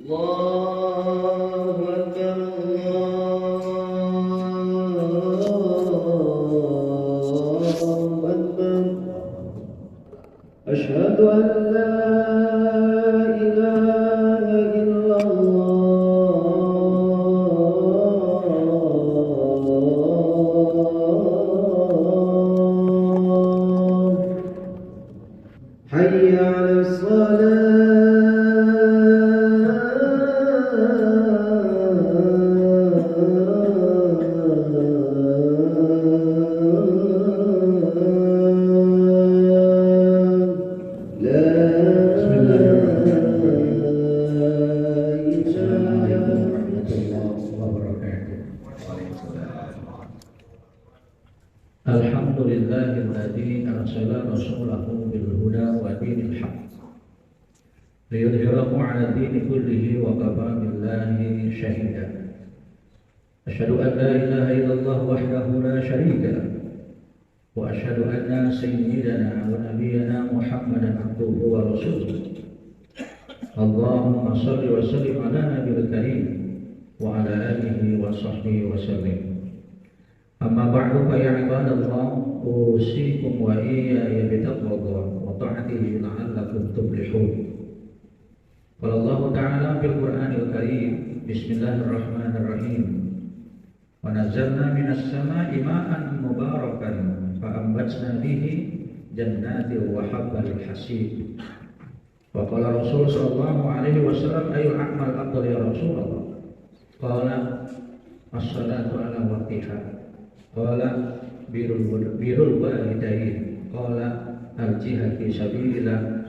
الله أكبر الله أكبر أشهد أن لا إله إلا الله حي على Alhamdulillahilladzi arsala rasulahu bil huda wa dinil haqq liyudhhirahu 'ala dini kullihi wa kafa billahi shahida. Asyhadu an la ilaha illallah wahdahu la syarika lahu wa asyhadu anna sayyidana wa nabiyyana Muhammadan abduhu wa rasuluh. Allahumma shalli wa sallim ala nabiyil karim wa ala alihi wa sahbihi wa sallim. Amma ba'du fa ya ibadallah, usikum wa iyaya bitaqwallah wa ta'atihi la'allakum tuflihun. Qala Allah Ta'ala fil Qur'anil Karim, bismillahirrahmanirrahim. Wa nazzalna minas sama'i ma'an mubarakan fa ambatna bihi jannatin wa habbal hasid. Wa qala Rasul sallallahu alaihi wasallam, ayyul a'mal afdal ya Rasulullah? Qala as-salatu ala waqtiha. Qala birrul walidain. Qala al-jihad fi sabilillah.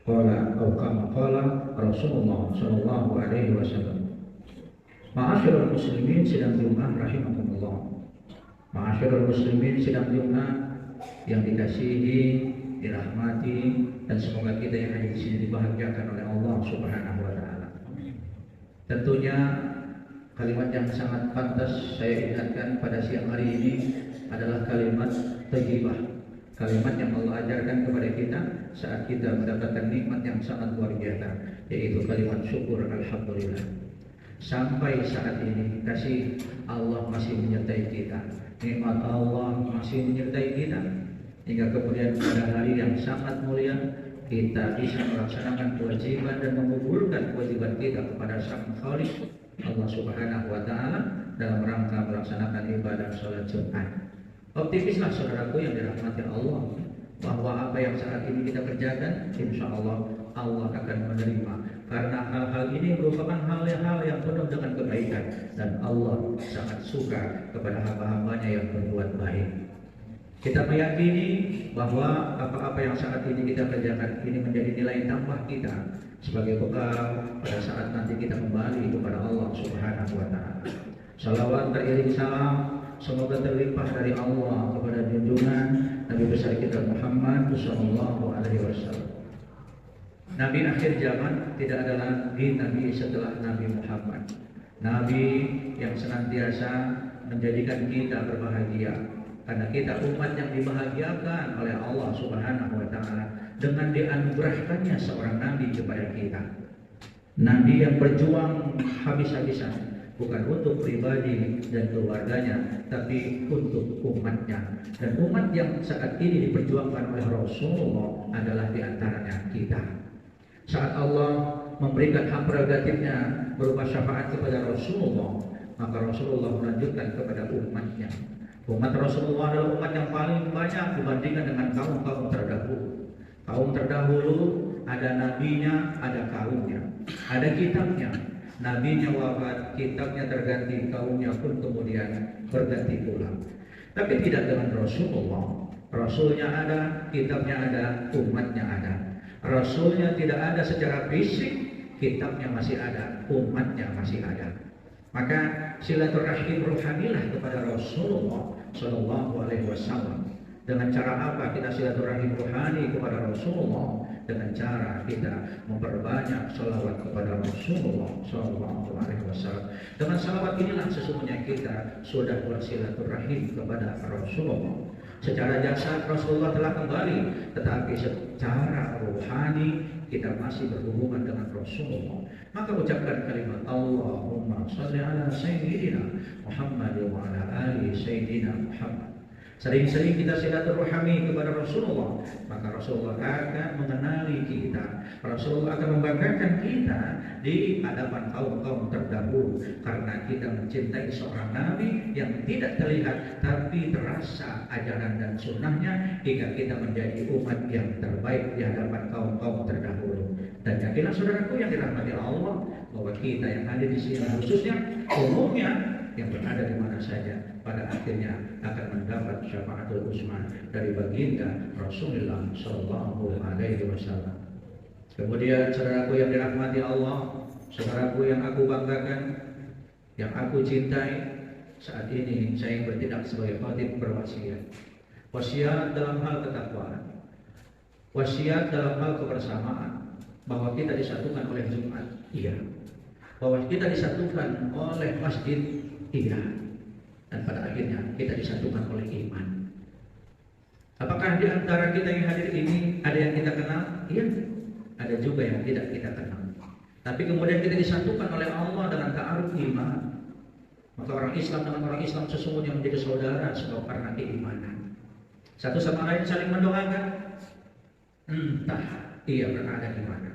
Qala atau kama qala Rasulullah sallallahu alaihi wasallam. Ma'asyiral muslimin sidang Jumat rahimakumullah. Ma'asyiral muslimin sidang Jumat yang dikasihi, dirahmati, dan semoga kita yang ada di sini dibahagiakan oleh Allah Subhanahu wa taala. Tentunya kalimat yang sangat pantas saya ingatkan pada siang hari ini adalah kalimat thayyibah. Kalimat yang Allah ajarkan kepada kita saat kita mendapatkan nikmat yang sangat luar biasa, yaitu kalimat syukur alhamdulillah. Sampai saat ini kasih Allah masih menyertai kita, nikmat Allah masih menyertai kita, hingga kemudian pada hari yang sangat mulia kita bisa melaksanakan kewajiban dan menggugurkan kewajiban kita kepada Sang Khaliq Allah Subhanahu wa taala dalam rangka melaksanakan ibadah salat Jumat. Optimislah saudaraku yang dirahmati Allah, bahwa apa yang saat ini kita kerjakan insya Allah Allah akan menerima, karena hal-hal ini merupakan hal-hal yang penuh dengan kebaikan dan Allah sangat suka kepada hamba-hambanya yang berbuat baik. Kita meyakini bahwa apa-apa yang saat ini kita kerjakan ini menjadi nilai tambah kita sebagai bekal pada saat nanti kita kembali kepada Allah Subhanahu wa taala. Salawat beriring salam semoga terlimpah dari Allah kepada junjungan Nabi besar kita Muhammad sallallahu alaihi wasallam. Nabi akhir zaman, tidak ada lagi nabi setelah Nabi Muhammad. Nabi yang senantiasa menjadikan kita berbahagia, karena kita umat yang dibahagiakan oleh Allah Subhanahu wa taala dengan dianugerahkannya seorang nabi kepada kita. Nabi yang berjuang habis-habisan, bukan untuk pribadi dan keluarganya, tapi untuk umatnya. Dan umat yang saat ini diperjuangkan oleh Rasulullah adalah diantaranya kita. Saat Allah memberikan hak prerogatifnya berupa syafaat kepada Rasulullah, maka Rasulullah melanjutkan kepada umatnya. Umat Rasulullah adalah umat yang paling banyak dibandingkan dengan kaum-kaum terdahulu. Kaum terdahulu ada nabinya, ada kaumnya, ada kitabnya. Nabinya wafat, kitabnya terganti, kaumnya pun kemudian berganti pula. Tapi tidak dengan Rasulullah. Rasulnya ada, kitabnya ada, umatnya ada. Rasulnya tidak ada secara fisik, kitabnya masih ada, umatnya masih ada. Maka silaturahim ruhanilah kepada Rasulullah Shallallahu Alaihi Wasallam. Dengan cara apa kita silaturahim ruhani kepada Rasulullah? Dengan cara kita memperbanyak salawat kepada Rasulullah Shallallahu Alaihi Wasallam. Dengan salawat inilah sesungguhnya kita sudah bersilaturahim kepada Rasulullah. Secara jasad Rasulullah telah kembali, tetapi secara ruhani kita masih berhubungan dengan Rasulullah, maka ucapkan kalimat Allahumma shalli ala Sayyidina Muhammad wa ala ali Sayyidina Muhammad. Sering-sering kita silaturahmi kepada Rasulullah, maka Rasulullah akan mengenali kita. Rasulullah akan membanggakan kita di hadapan kaum-kaum terdahulu, karena kita mencintai seorang Nabi yang tidak terlihat tapi terasa ajaran dan sunnahnya, hingga kita menjadi umat yang terbaik di hadapan kaum-kaum terdahulu. Dan yakinlah saudaraku yang dirahmati Allah, bahwa kita yang hadir di sini khususnya umumnya yang berada di mana saja, pada akhirnya akan mendapat syafaatul uzma dari baginda Rasulullah Shallallahu Alaihi Wasallam. Kemudian saudaraku yang dirahmati Allah, saudaraku yang aku banggakan, yang aku cintai, saat ini saya yang bertindak sebagai khatib berwasiat. Wasiat dalam hal ketakwaan, wasiat dalam hal kebersamaan, bahwa kita disatukan oleh Jumat, iya. Bahwa kita disatukan oleh masjid, iya. Dan pada akhirnya kita disatukan oleh iman. Apakah di antara kita yang hadir ini ada yang kita kenal? Iya. Ada juga yang tidak kita kenal. Tapi kemudian kita disatukan oleh Allah dengan ta'aruf iman. Maka orang Islam dengan orang Islam sesungguhnya menjadi saudara sebab karena keimanan. Satu sama lain saling mendoakan. Entah ia berada di mana.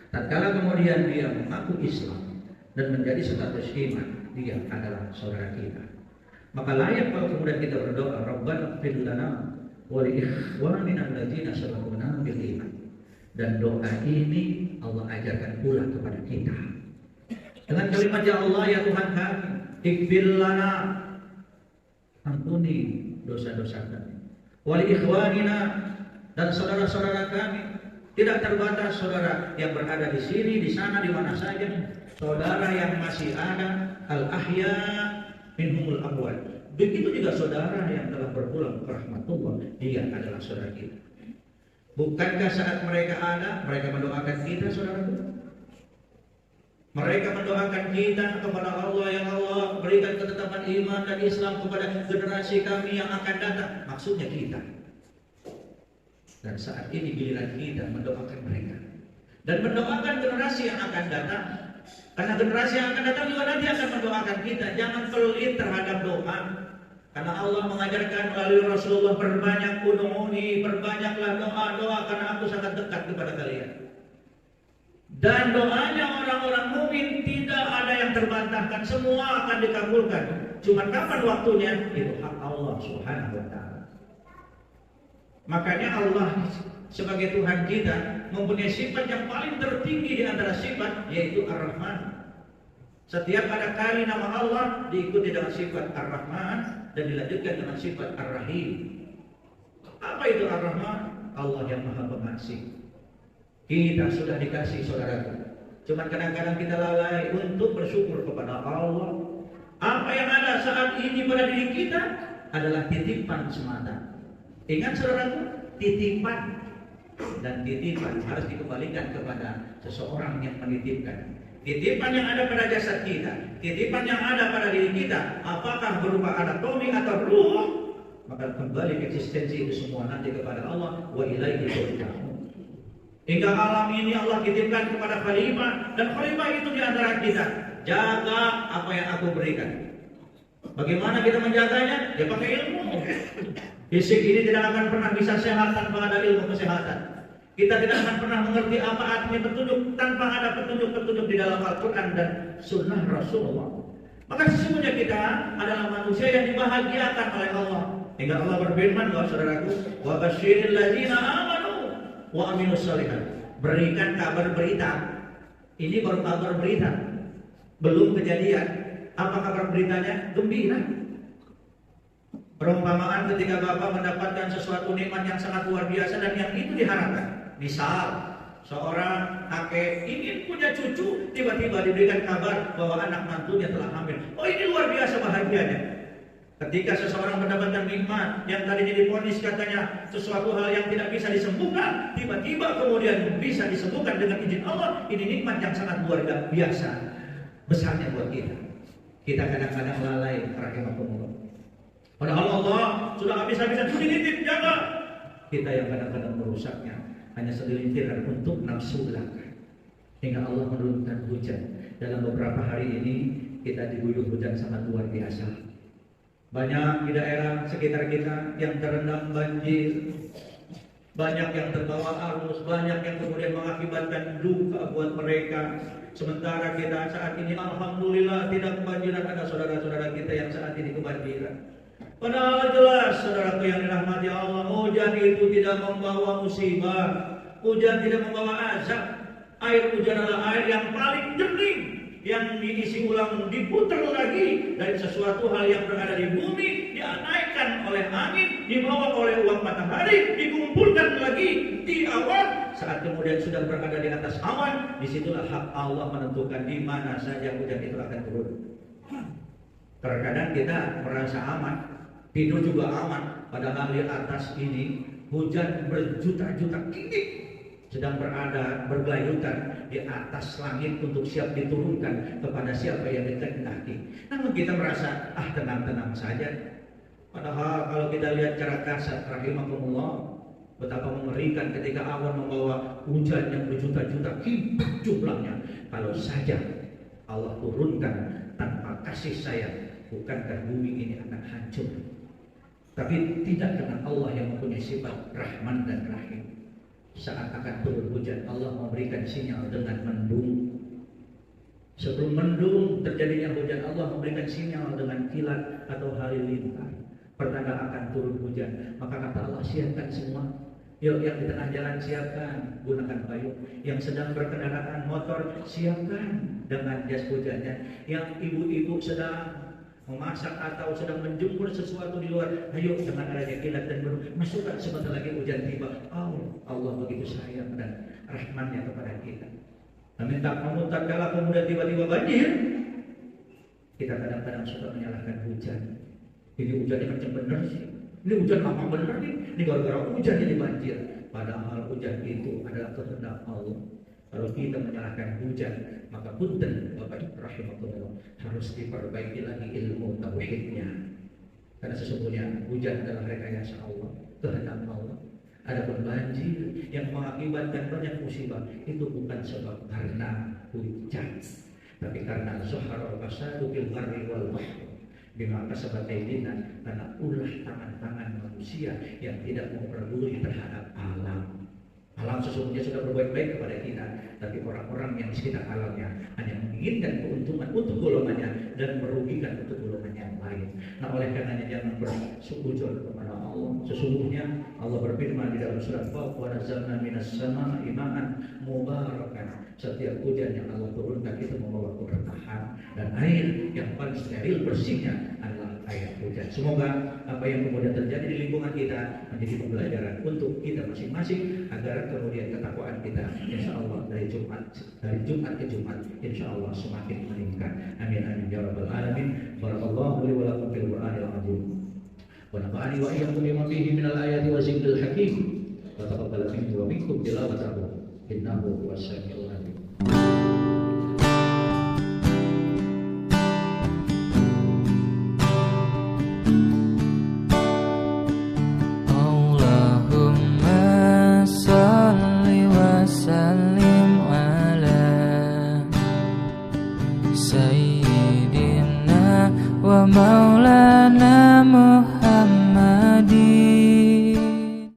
Tatkala kemudian dia mengaku Islam dan menjadi status iman, dia adalah saudara kita. Maka layak kalau kemudian kita berdoa, Rabbana ighfir lana wa li ikhwanina alladzina sabaquna bil iman. Dan doa ini Allah ajarkan pula kepada kita. Dengan kalimat ya Allah, ya Tuhan kami, ighfir lana, ampuni dosa-dosa kami. Wa li ikhwanina, dan saudara-saudara kami. Tidak terbatas saudara yang berada di sini, di sana, di mana saja. Saudara yang masih ada, al-ahya minhumul amwat. Begitu juga saudara yang telah berpulang ke rahmatullah, dia adalah saudara kita. Bukankah saat mereka ada, mereka mendoakan kita, saudaraku? Mereka mendoakan kita kepada Allah, yang Allah berikan ketetapan iman dan Islam kepada generasi kami yang akan datang. Maksudnya kita. Dan saat ini giliran kita mendoakan mereka dan mendoakan generasi yang akan datang. Karena generasi yang akan datang juga nanti akan mendoakan kita. Jangan pelit terhadap doa. Karena Allah mengajarkan melalui Rasulullah, perbanyak ud'uni, perbanyaklah doa-doa karena aku sangat dekat kepada kalian. Dan doanya orang-orang mukmin tidak ada yang terbantahkan, semua akan dikabulkan. Cuma kapan waktunya? Itu hak Allah Subhanahu wa taala. Makanya Allah sebagai Tuhan kita mempunyai sifat yang paling tertinggi di antara sifat, yaitu Ar-Rahman. Setiap ada kali nama Allah diikuti dengan sifat Ar-Rahman dan dilanjutkan dengan sifat Ar-Rahim. Apa itu Ar-Rahman? Allah yang Maha Pengasih. Kita sudah dikasih, saudaraku. Cuma kadang-kadang kita lalai untuk bersyukur kepada Allah. Apa yang ada saat ini pada diri kita adalah titipan semata. Ingat saudaraku, titipan. Dan titipan harus dikembalikan kepada seseorang yang menitipkan. Titipan yang ada pada jasad kita, titipan yang ada pada diri kita, apakah berupa anatomi atau ruh, maka kembali eksistensi itu semua nanti kepada Allah. Wa ilaihi turja'un. Hingga alam ini Allah titipkan kepada khalifah, dan khalifah itu di antara kita. Jaga apa yang aku berikan. Bagaimana kita menjaganya? Ya pakai ilmu. Fisik ini tidak akan pernah bisa sehat tanpa ada ilmu kesehatan. Kita tidak akan pernah mengerti apa artinya petunjuk tanpa ada petunjuk-petunjuk di dalam Al-Quran dan Sunnah Rasulullah. Maka sesungguhnya kita adalah manusia yang dibahagiakan oleh Allah. Hingga Allah berfirman, bahwa saudaraku, wa basyiril ladzina amanu wa amilus shalihat. Berikan kabar berita. Ini baru kabar berita, belum kejadian. Apa kabar beritanya? Gembira. Perumpamaan ketika Bapak mendapatkan sesuatu nikmat yang sangat luar biasa dan yang itu diharapkan. Misal, seorang kakek ingin punya cucu, tiba-tiba diberikan kabar bahwa anak mantunya telah hamil. Oh, ini luar biasa bahagianya. Ketika seseorang mendapatkan nikmat yang tadinya divonis katanya sesuatu hal yang tidak bisa disembuhkan, tiba-tiba kemudian bisa disembuhkan dengan izin Allah. Ini nikmat yang sangat luar biasa besarnya buat kita. Kita kadang-kadang lalai, rahimahumullah. Padahal Allah sudah habis-habisan, sudah nitip, jaga. Kita yang kadang-kadang merusaknya. hanya segelintir untuk nafsu belaka. Hingga Allah menurunkan hujan. Dalam beberapa hari ini kita diguyur hujan sangat luar biasa. Banyak di daerah sekitar kita yang terendam banjir, banyak yang terbawa arus, banyak yang kemudian mengakibatkan duka buat mereka. Sementara kita saat ini alhamdulillah tidak kebanjiran. Ada saudara-saudara kita yang saat ini kebanjiran. Padahal jelas saudaraku yang dirahmati Allah, hujan itu tidak membawa musibah, hujan tidak membawa azab. Air hujan adalah air yang paling jernih, yang diisi ulang, diputar lagi dari sesuatu hal yang berada di bumi, dinaikkan oleh angin, dibawa oleh uap matahari, dikumpulkan lagi di awan. Saat kemudian sudah berada di atas awan, disitulah hak Allah menentukan di mana saja hujan itu akan turun. Terkadang kita merasa aman, tidur juga aman, padahal di atas ini hujan berjuta-juta titik sedang berada bergelayutan di atas langit untuk siap diturunkan kepada siapa yang dikehendaki. Namun kita merasa tenang-tenang saja. Padahal kalau kita lihat cara kasat, rahimakumullah, betapa mengerikan ketika awan membawa hujan yang berjuta-juta kibat jumlahnya. Kalau saja Allah turunkan tanpa kasih sayang, bukankah bumi ini akan hancur? Tapi tidak, dengan Allah yang mempunyai sifat Rahman dan Rahim. Saat akan turun hujan, Allah memberikan sinyal dengan mendung. Sebelum mendung terjadinya hujan, Allah memberikan sinyal dengan kilat atau halilintar. Pertanda akan turun hujan. Maka kata Allah, siapkan semua. Yuk, yang di tengah jalan siapkan, gunakan payung. Yang sedang berkendaraan motor, siapkan dengan jas hujannya. Yang ibu-ibu sedang memasak atau sedang menjemur sesuatu di luar, ayo dengan adanya kilat dan mendung, masukkan sebentar lagi hujan tiba. Allah begitu sayang dan rahmannya kepada kita. Namun tak kala kemudian tiba-tiba banjir, kita kadang-kadang suka menyalahkan hujan. Ini hujannya macam benar sih, ini hujan apa benar nih, ini gara-gara hujan jadi banjir. Padahal hujan itu adalah kehendak Allah. Kalau kita menyalahkan hujan, maka punten Bapak rahimahullah, harus diperbaiki lagi ilmu tauhidnya. Karena sesungguhnya hujan adalah rekayasa Allah, kehendak Allah. Adapun banjir yang mengakibatkan banyak musibah itu bukan sebab karena hujan, tapi karena zahara fasadu fil barri wal bahr bima kasabat aydina, karena ulah tangan-tangan manusia yang tidak memperdulikan terhadap alam. Alam sesungguhnya sudah berbuat baik kepada kita, tapi orang-orang yang di sekitar alamnya hanya menginginkan keuntungan untuk golongannya dan merugikan untuk golongan yang lain. Nah, oleh karenanya jangan bersujud kepada Allah. Sesungguhnya Allah berfirman di dalam surat Qaf, wa nazzalna minas samaa'i ma'an mubarakan. Setiap hujan yang Allah turunkan itu membawa keberkahan, dan air yang paling steril bersihnya adalah air hujan. Semoga apa yang kemudian terjadi di lingkungan kita menjadi pembelajaran untuk kita masing-masing, agar kemudian ketakwaan kita insya Allah dari Jumat ke Jumat insya Allah semakin meningkat. Amin amin ya rabbal alamin. Barakallahu li wa lakum fil Qur'anil azim. Wa nafa'ani wa iyyakum bima fihi minal ayati wa zikril hakim. Wa taqabbal minni wa minkum tilawatahu innahu huwas samiul alim.